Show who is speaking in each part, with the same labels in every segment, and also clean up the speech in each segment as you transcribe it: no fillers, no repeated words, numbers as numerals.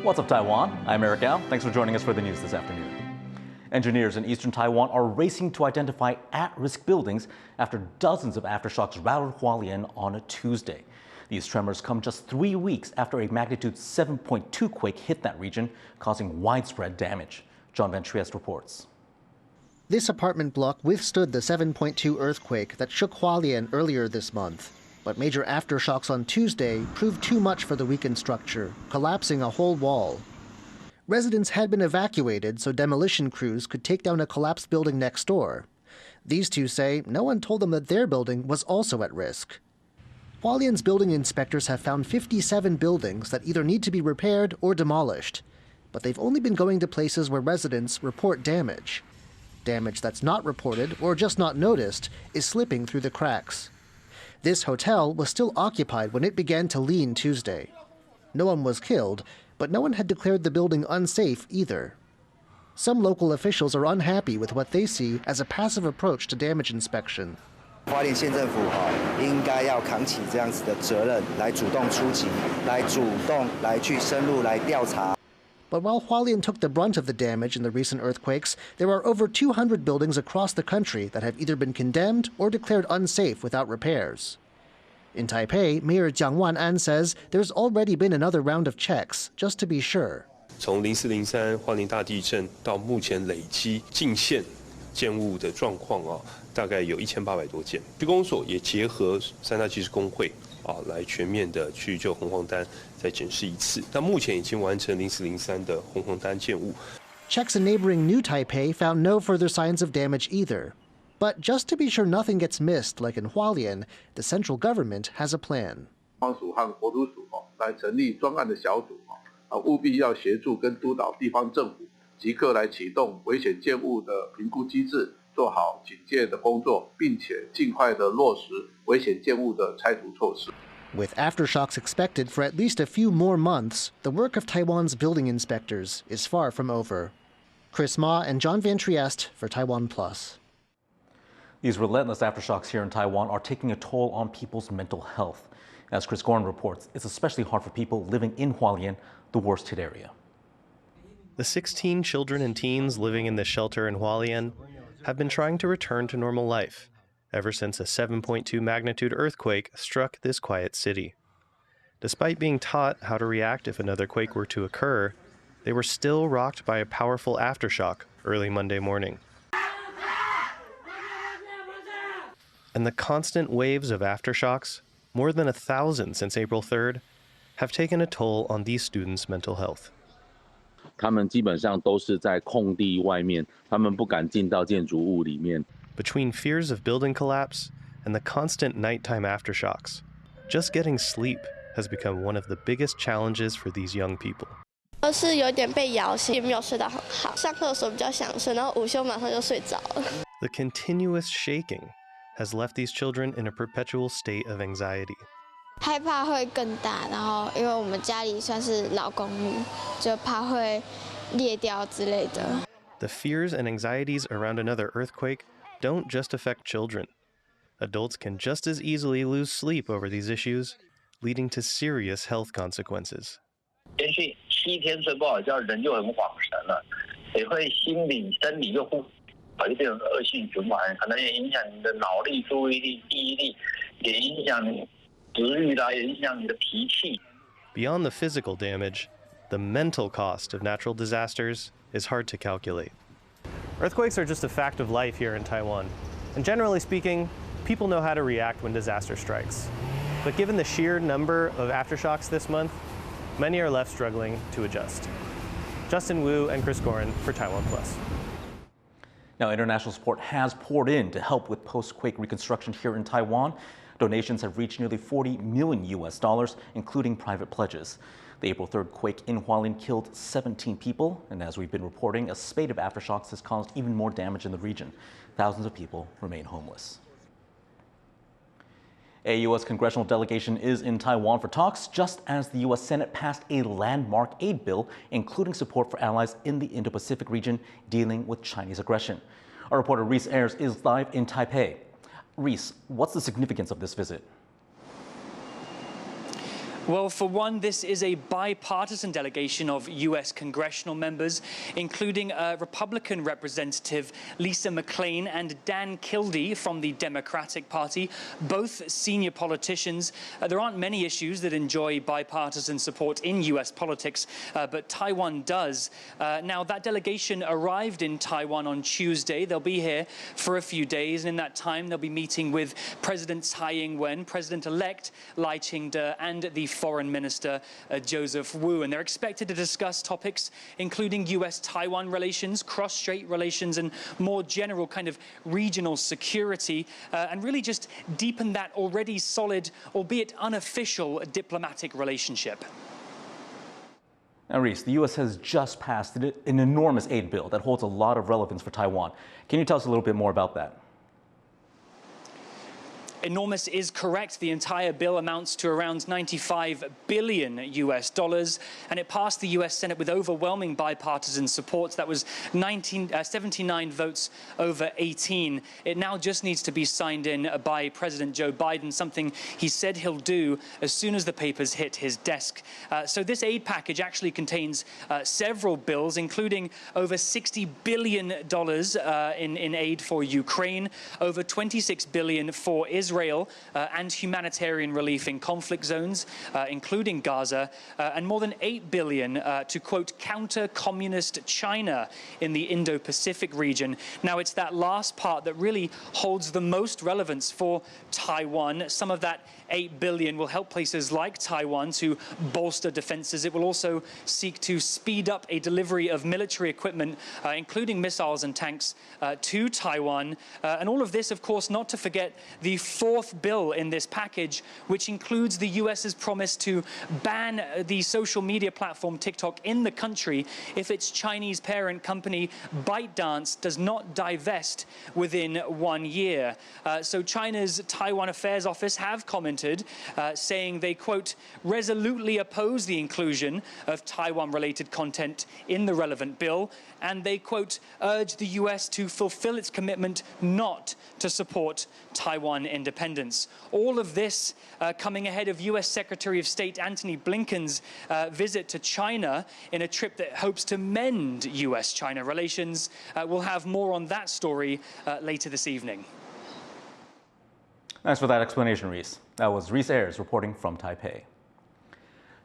Speaker 1: What's up, Taiwan? I'm Eric Gao. Thanks for joining us for the news this afternoon. Engineers in eastern Taiwan are racing to identify at-risk buildings after dozens of aftershocks rattled Hualien on a Tuesday. These tremors come just 3 weeks after a magnitude 7.2 quake hit that region, causing widespread damage. John Van Trieste reports.
Speaker 2: This apartment block withstood the 7.2 earthquake that shook Hualien earlier this month. But major aftershocks on Tuesday proved too much for the weakened structure, collapsing a whole wall. Residents had been evacuated so demolition crews could take down a collapsed building next door. These two say no one told them that their building was also at risk. Hualien's building inspectors have found 57 buildings that either need to be repaired or demolished. But they've only been going to places where residents report damage. Damage that's not reported or just not noticed is slipping through the cracks. This hotel was still occupied when it began to lean Tuesday. No one was killed, but no one had declared the building unsafe either. Some local officials are unhappy with what they see as a passive approach to damage inspection.
Speaker 3: 花莲县政府应该要扛起这样子的责任，来主动出击，来主动来去深入来调查。
Speaker 2: But while Hualien took the brunt of the damage in the recent earthquakes, there are over 200 buildings across the country that have either been condemned or declared unsafe without repairs. In Taipei, Mayor Jiang Wan'an says there's already been another round of checks, just to be sure.
Speaker 4: 从0403花莲大地震到目前累积进线建物的状况大概有1800多件。区公所也结合三大技师工会来全面的去就红黄单再检视一次。那目前已经完成0403的红黄单建物。
Speaker 2: Checks in neighboring New Taipei found no further signs of damage either. But just to be sure nothing gets missed, like in Hualien, the central government has a plan.
Speaker 5: 方署和国土署来成立专案的小组务必要协助跟督导地方政府，即刻来启动危险建物的评估机制，做好警戒的工作，并且尽快的落实危险建物的拆除措施。
Speaker 2: With aftershocks expected for at least a few more months, the work of Taiwan's building inspectors is far from over. Chris Ma and John Van Trieste for TaiwanPlus.
Speaker 1: These relentless aftershocks here in Taiwan are taking a toll on people's mental health. As Chris Gorin reports, it's especially hard for people living in Hualien, the worst hit area.
Speaker 6: The 16 children and teens living in this shelter in Hualien have been trying to return to normal life ever since a 7.2 magnitude earthquake struck this quiet city. Despite being taught how to react if another quake were to occur, they were still rocked by a powerful aftershock early Monday morning. And the constant waves of aftershocks, more than 1,000 since April 3rd, have taken a toll on these students' mental health.
Speaker 7: 他们基本上都是在空地外面，他们不敢进到建筑物里面。
Speaker 6: Between fears of building collapse and the constant nighttime aftershocks, just getting sleep has become one of the biggest challenges for these young people.
Speaker 8: 是有点被摇醒，也没有睡得很好。上课的时候比较想睡，然后午休马上就睡着了。
Speaker 6: The continuous shaking has left these children in a perpetual state of anxiety.
Speaker 8: 害怕会更大，然后因为我们家里算是老公寓，就怕会裂掉之类的。
Speaker 6: The fears and anxieties around another earthquake don't just affect children. Adults can just as easily lose sleep over these issues, leading to serious health consequences.
Speaker 9: 连续7天睡不好觉，人就很恍神了，也会心理、生理又不好，就变成恶性循环，可能也影响你的脑力、注意力、记忆力，也影响你食欲啦，也影响你的脾气。
Speaker 6: Beyond the physical damage, the mental cost of natural disasters is hard to calculate. Earthquakes are just a fact of life here in Taiwan. And generally speaking, people know how to react when disaster strikes. But given the sheer number of aftershocks this month, many are left struggling to adjust. Justin Wu and Chris Gorin for TaiwanPlus.
Speaker 1: Now, international support has poured in to help with post-quake reconstruction here in Taiwan. Donations have reached nearly $40 million US, including private pledges. The April 3rd quake in Hualien killed 17 people, and as we've been reporting, a spate of aftershocks has caused even more damage in the region. Thousands of people remain homeless. A U.S. congressional delegation is in Taiwan for talks, just as the U.S. Senate passed a landmark aid bill, including support for allies in the Indo-Pacific region dealing with Chinese aggression. Our reporter Reese Ayers is live in Taipei. Reese, what's the significance of this visit?
Speaker 10: Well, for one, this is a bipartisan delegation of U.S. congressional members, including Republican Representative Lisa McClain and Dan Kildee from the Democratic Party, both senior politicians. There aren't many issues that enjoy bipartisan support in U.S. politics, but Taiwan does. Now, that delegation arrived in Taiwan on Tuesday. They'll be here for a few days, and in that time, they'll be meeting with President Tsai Ing-wen, President-elect Lai Ching-te, and the Foreign Minister Joseph Wu, and they're expected to discuss topics including U.S.-Taiwan relations, cross-strait relations, and more general kind of regional security, and really just deepen that already solid, albeit unofficial, diplomatic relationship.
Speaker 1: Now, Reese, the U.S. has just passed an enormous aid bill that holds a lot of relevance for Taiwan. Can you tell us a little bit more about that?
Speaker 10: Enormous is correct. The entire bill amounts to around $95 billion, and it passed the U.S. Senate with overwhelming bipartisan support. That was 79 votes over 18. It now just needs to be signed in by President Joe Biden, something he said he'll do as soon as the papers hit his desk. So this aid package actually contains several bills, including over $60 billion in aid for Ukraine, over $26 billion for Israel, and humanitarian relief in conflict zones, including Gaza, and more than $8 billion to, quote, counter communist China in the Indo-Pacific region. Now, it's that last part that really holds the most relevance for Taiwan. Some of that $8 billion will help places like Taiwan to bolster defenses. It will also seek to speed up a delivery of military equipment, including missiles and tanks, to Taiwan. And all of this, of course, not to forget the fourth bill in this package, which includes the U.S.'s promise to ban the social media platform TikTok in the country if its Chinese parent company ByteDance does not divest within 1 year. So China's Taiwan Affairs Office have commented, saying they, quote, resolutely oppose the inclusion of Taiwan-related content in the relevant bill, and they, quote, urge the U.S. to fulfill its commitment not to support Taiwan independence. All of this coming ahead of U.S. Secretary of State Antony Blinken's visit to China in a trip that hopes to mend U.S.-China relations. We'll have more on that story later this evening.
Speaker 1: Thanks for that explanation, Reese. That was Reese Ayers reporting from Taipei.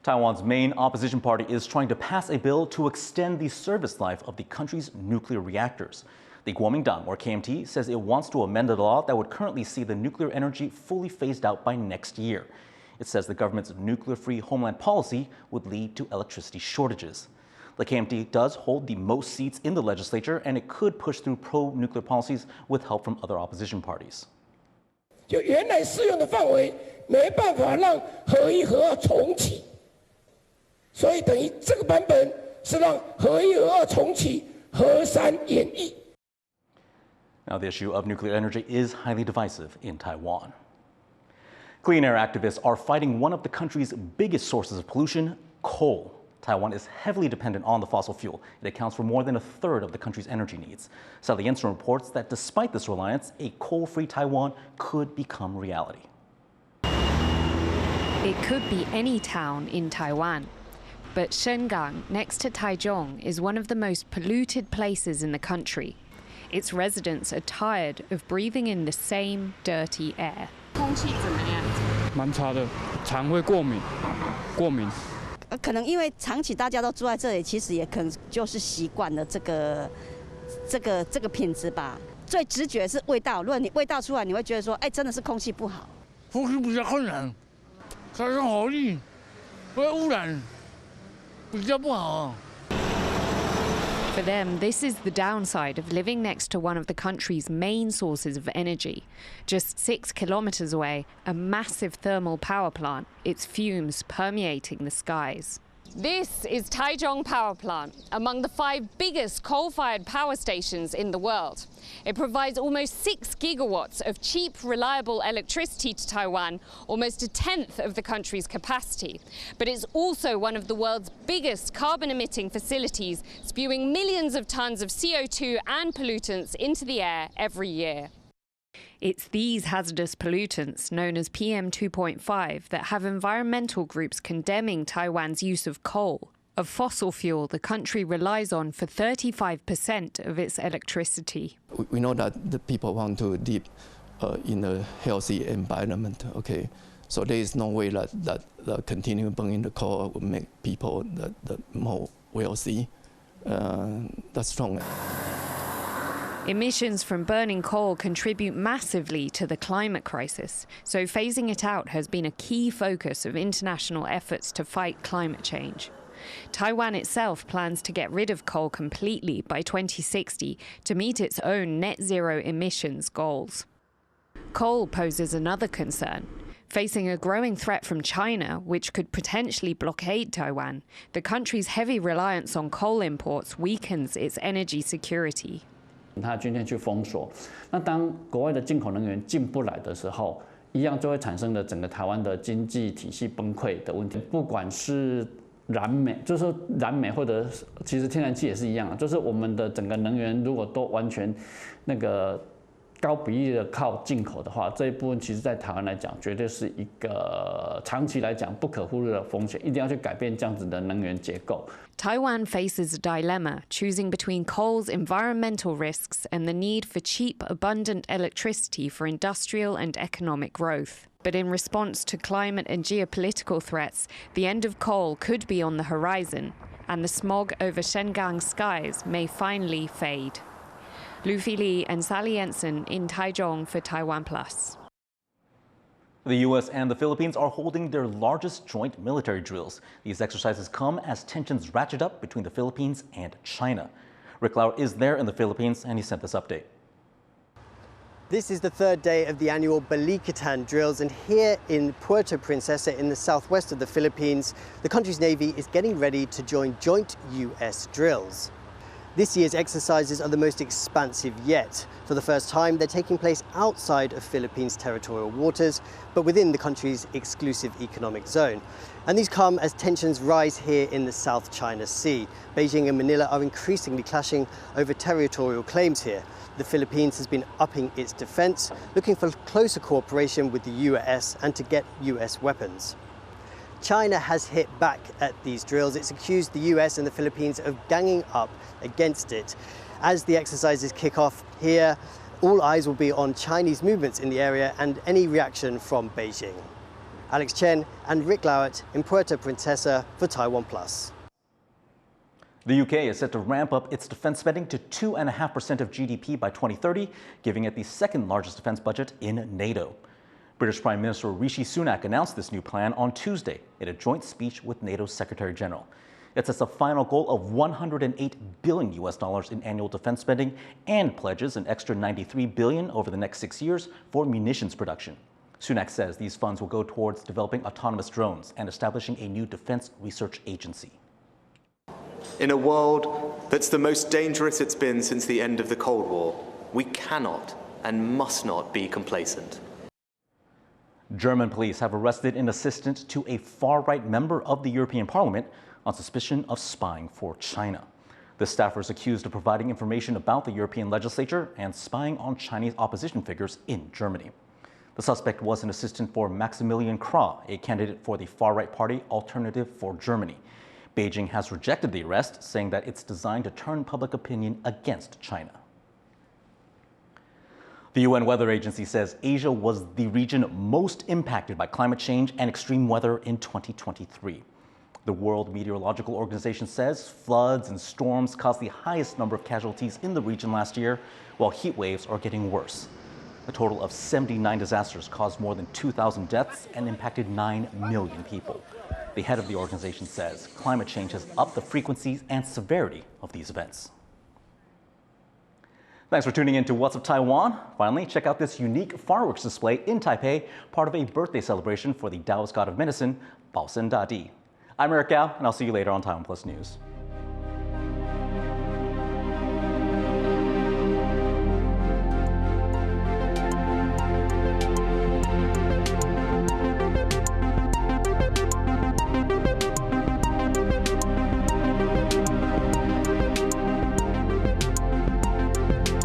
Speaker 1: Taiwan's main opposition party is trying to pass a bill to extend the service life of the country's nuclear reactors. The Kuomintang, or KMT, says it wants to amend the law that would currently see the nuclear energy fully phased out by next year. It says the government's nuclear-free homeland policy would lead to electricity shortages. The KMT does hold the most seats in the legislature, and it could push through pro-nuclear policies with help from other opposition parties.
Speaker 11: 就原来适用的范围没办法让核一核二重启，所以等于这个版本是让核一核二重启，核三延役。
Speaker 1: Now, the issue of nuclear energy is highly divisive in Taiwan. Clean air activists are fighting one of the country's biggest sources of pollution, coal. Taiwan is heavily dependent on the fossil fuel. It accounts for more than a third of the country's energy needs. Sally Jensen reports that despite this reliance, a coal-free Taiwan could become reality.
Speaker 12: It could be any town in Taiwan. But Shengang, next to Taichung, is one of the most polluted places in the country. Its residents are tired of breathing in the same dirty air.
Speaker 13: 空气怎么样？
Speaker 14: 蛮差的，肠会过敏。
Speaker 15: 可能因为长期大家都住在这里，其实也可能就是习惯了这个品质吧。最直觉是味道，如果你味道出来，你会觉得说，哎，真的是空气不好。
Speaker 14: 呼吸比较困难，加上火力，会污染，比较不好。
Speaker 12: For them, this is the downside of living next to one of the country's main sources of energy. Just 6 kilometers away, a massive thermal power plant, its fumes permeating the skies.
Speaker 16: This is Taichung Power Plant, among the 5 biggest coal-fired power stations in the world. It provides almost 6 gigawatts of cheap, reliable electricity to Taiwan, almost a tenth of the country's capacity. But it's also one of the world's biggest carbon-emitting facilities, spewing millions of tons of CO2 and pollutants into the air every year.
Speaker 12: It's these hazardous pollutants, known as PM 2.5, that have environmental groups condemning Taiwan's use of coal, a fossil fuel the country relies on for 35% of its electricity.
Speaker 13: We know that the people want to live in a healthy environment, okay? So there is no way that continue burning the coal will make people more wealthy. That's wrong.
Speaker 12: Emissions from burning coal contribute massively to the climate crisis, so phasing it out has been a key focus of international efforts to fight climate change. Taiwan itself plans to get rid of coal completely by 2060 to meet its own net zero emissions goals. Coal poses another concern. Facing a growing threat from China, which could potentially blockade Taiwan, the country's heavy reliance on coal imports weakens its energy security.
Speaker 17: 它今天去封锁，那当国外的进口能源进不来的时候，一样就会产生了整个台湾的经济体系崩溃的问题。不管是燃煤，就是说燃煤或者其实天然气也是一样，就是我们的整个能源如果都完全那个高比例的靠进口的话，这一部分其实在台湾来讲，绝对是一个长期来讲不可忽略的风险，一定要去改变这样子的能源结构。
Speaker 12: Taiwan faces a dilemma, choosing between coal's environmental risks and the need for cheap, abundant electricity for industrial and economic growth. But in response to climate and geopolitical threats, the end of coal could be on the horizon, and the smog over Shengang skies may finally fade. Lu Fili and Sally Jensen in Taichung for TaiwanPlus.
Speaker 1: The U.S. and the Philippines are holding their largest joint military drills. These exercises come as tensions ratchet up between the Philippines and China. Rick Lauer is there in the Philippines, and he sent this update.
Speaker 18: This is the third day of the annual Balikatan drills, and here in Puerto Princesa in the southwest of the Philippines, the country's Navy is getting ready to join joint U.S. drills. This year's exercises are the most expansive yet. For the first time, they're taking place outside of Philippines' territorial waters, but within the country's exclusive economic zone. And these come as tensions rise here in the South China Sea. Beijing and Manila are increasingly clashing over territorial claims here. The Philippines has been upping its defense, looking for closer cooperation with the US and to get US weapons. China has hit back at these drills. It's accused the US and the Philippines of ganging up against it. As the exercises kick off here, all eyes will be on Chinese movements in the area and any reaction from Beijing. Alex Chen and Rick Lauert in Puerto Princesa for TaiwanPlus.
Speaker 1: The UK is set to ramp up its defense spending to 2.5% of GDP by 2030, giving it the second largest defense budget in NATO. British Prime Minister Rishi Sunak announced this new plan on Tuesday in a joint speech with NATO's Secretary General. It sets a final goal of $108 billion in annual defense spending and pledges an extra $93 billion over the next 6 years for munitions production. Sunak says these funds will go towards developing autonomous drones and establishing a new defense research agency.
Speaker 19: In a world that's the most dangerous it's been since the end of the Cold War, we cannot and must not be complacent.
Speaker 1: German police have arrested an assistant to a far-right member of the European Parliament on suspicion of spying for China. The staffer is accused of providing information about the European legislature and spying on Chinese opposition figures in Germany. The suspect was an assistant for Maximilian Krah, a candidate for the far-right party Alternative for Germany. Beijing has rejected the arrest, saying that it's designed to turn public opinion against China. The UN Weather Agency says Asia was the region most impacted by climate change and extreme weather in 2023. The World Meteorological Organization says floods and storms caused the highest number of casualties in the region last year, while heat waves are getting worse. A total of 79 disasters caused more than 2,000 deaths and impacted 9 million people. The head of the organization says climate change has upped the frequency and severity of these events. Thanks for tuning in to What's Up Taiwan. Finally, check out this unique fireworks display in Taipei, part of a birthday celebration for the Taoist god of medicine, Bao Sen Da Di. I'm Eric Gao, and I'll see you later on TaiwanPlus News.